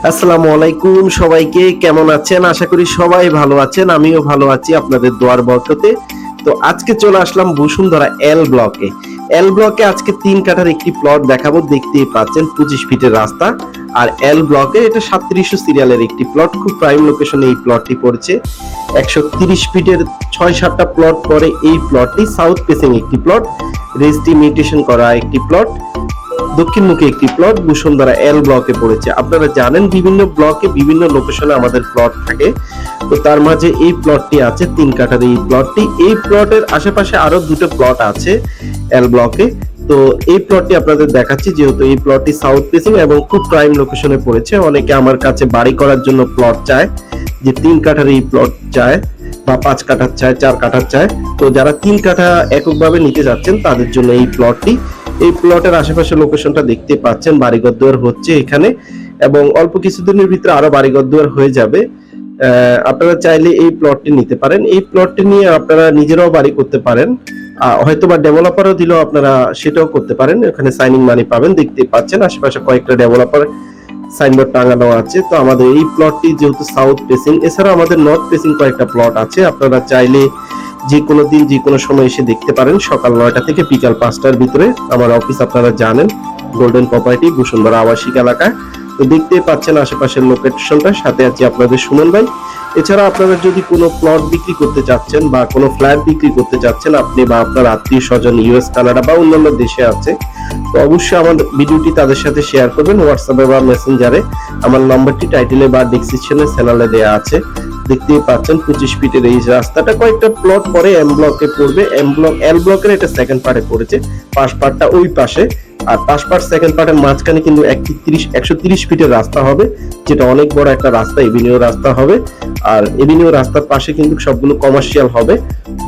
আসসালামু আলাইকুম সবাইকে, কেমন আছেন? আশা করি সবাই ভালো আছেন। আমিও ভালো আছি আপনাদের দোয়ার বরকতে। তো আজকে চলে আসলাম বসুন্ধরা এল ব্লকে। এল ব্লকে আজকে ৩ কাঠার একটি প্লট দেখাবো। দেখতেই পাচ্ছেন 25 ফিটের রাস্তা। আর এল ব্লকে এটা 3700 সিরিয়ালের একটি প্লট। খুব প্রাইম লোকেশনে এই প্লটটি পড়ছে। 130 ফিটের 6-7টা প্লট পরে এই প্লটটি সাউথ ফেসিং একটি প্লট, রেজিস্ট্রিমিটেশন করা একটি প্লট, দক্ষিণমুখী একটি প্লট বসুন্ধরা এল ব্লকে পড়েছে। আপনারা জানেন বিভিন্ন ব্লকে বিভিন্ন লোকেশনে আমাদের প্লট থাকে, তো তার মাঝে এই প্লটটি আছে 3 কাঠার এই প্লটটি। এই প্লটের আশেপাশে আরো দুটো প্লট আছে এল ব্লকে। তো এই প্লটটি আপনাদের দেখাচ্ছি, যেহেতু এই প্লটটি সাউথ ফেসিং এবং খুব প্রাইম লোকেশনে পড়েছে। অনেকে আমার কাছে বাড়ি করার জন্য প্লট চায়, যে 3 কাঠার এই প্লট চায় বা 5 কাঠার চায়, 4 কাঠার চায়। তো যারা 3 কাঠা এককভাবে নিতে যাচ্ছেন তাদের জন্য এই প্লটটি। এই প্লটের আশেপাশে লোকেশনটা দেখতে পাচ্ছেন, বাড়িঘর দুয়ার হচ্ছে এখানে এবং অল্প কিছুদিনের ভিতরে আরো বাড়িঘর দুয়ার হয়ে যাবে। আপনারা চাইলে এই প্লটটি নিতে পারেন। এই প্লটটি নিয়ে আপনারা নিজেরাও বাড়ি করতে পারেন, হয়তো বা ডেভেলপারও দিলেও আপনারা সেটাও করতে পারেন। এখানে সাইনিং মানি পাবেন, দেখতে পাচ্ছেন আশেপাশে কয়েকটা ডেভেলপার সাইনবোর্ড টাঙানো আছে। তো আমাদের এই প্লটটি যেহেতু সাউথ ফেসিং, এছাড়া আমাদের নর্থ ফেসিং কয়েকটা প্লট আছে। আপনারা চাইলে যে কোনো দিন যে কোনো সময় এসে দেখতে পারেন, সকাল 9টা থেকে বিকাল 5টার ভিতরে। আমার অফিস আপনারা জানেন, গোল্ডেন প্রপার্টি, বসুন্ধরা আবাসিক এলাকায়। তো দেখতেই পাচ্ছেন আশেপাশের লোকেশনটা। সাথে আছে আপনাদের সুমন ভাই। এছাড়া আপনারা যদি কোনো প্লট বিক্রি করতে চাচ্ছেন বা কোনো ফ্ল্যাট বিক্রি করতে চাচ্ছেন, আপনি বা আপনার আত্মীয় স্বজন ইউএস, কানাডা বা অন্যান্য দেশে আছে, তো অবশ্যই আমার ভিডিওটি তাদের সাথে শেয়ার করবেন হোয়াটসঅ্যাপে বা মেসেঞ্জারে। আমার নাম্বারটি টাইটেলে বা ডেসক্রিপশনে চ্যানেলে দেওয়া আছে। দেখতেই পাচ্ছেন 25 ফিটের এই রাস্তাটা কয়েকটা প্লট পরে এম ব্লকে পড়বে। এল ব্লকের এটা সেকেন্ড পার্টে পড়েছে, ফার্স্ট পার্টটা ওই পাশে। আর ফার্স্ট পার্ট সেকেন্ড পার্টের মাঝখানে কিন্তু 130 ফিটের রাস্তা হবে, যেটা অনেক বড় একটা রাস্তা, এভিনিউ রাস্তা হবে। আর এভিনিউ রাস্তার পাশে কিন্তু সবগুলো কমার্শিয়াল হবে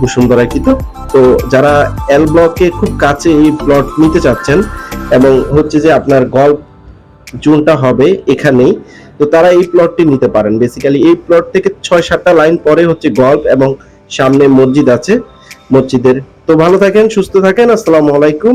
বসুন্ধরা কিন্তু। তো যারা এল ব্লকে খুব কাছে এই প্লট নিতে চাচ্ছেন এবং হচ্ছে যে আপনার গল্ফ জোনটা হবে এখানেই, তো তারা এই প্লটটি নিতে পারেন। বেসিক্যালি এই প্লট থেকে 6-7টা লাইন পরে হচ্ছে গল্ফ এবং সামনে মসজিদ আছে, মসজিদের। তো ভালো থাকেন, সুস্থ থাকেন। আসসালামু আলাইকুম।